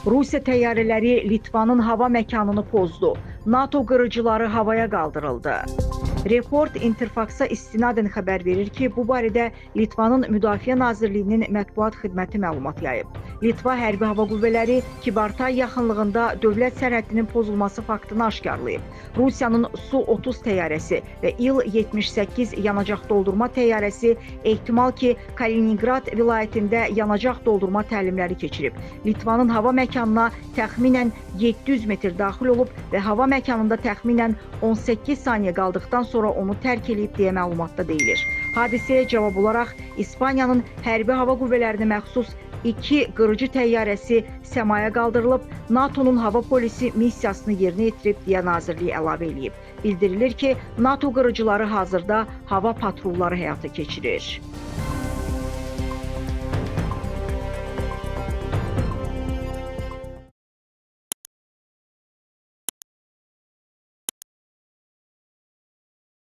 Rusiya təyyarələri Litvanın hava məkanını pozdu. NATO qırıcıları havaya qaldırıldı. Report Interfax'a istinadən xəbər verir ki, bu barədə Litvanın Müdafiə Nazirliyinin mətbuat xidməti məlumat yayıb. Litva Hərbi Hava Qüvvələri Kibartay yaxınlığında dövlət sərhədinin pozulması faktını aşkarlayıb. Rusiyanın Su-30 təyyarəsi və İl-78 yanacaq doldurma təyyarəsi ehtimal ki, Kaliningrad vilayətində yanacaq doldurma təlimləri keçirib. Litvanın hava məkanına təxminən 700 metr daxil olub və hava məkanında təxminən 18 saniyə qaldıqdan sonra onu tərk edib deyə məlumatda deyilir. Hadisəyə cavab olaraq İspaniyanın Hərbi Hava Qüvvələrinə məxsus 2 qırıcı təyyarəsi səmaya qaldırılıb, NATO'nun hava polisi missiyasını yerinə yetirib deyə nazirlik əlavə edib. Bildirilir ki, NATO qırıcıları hazırda hava patrolları həyata keçirir.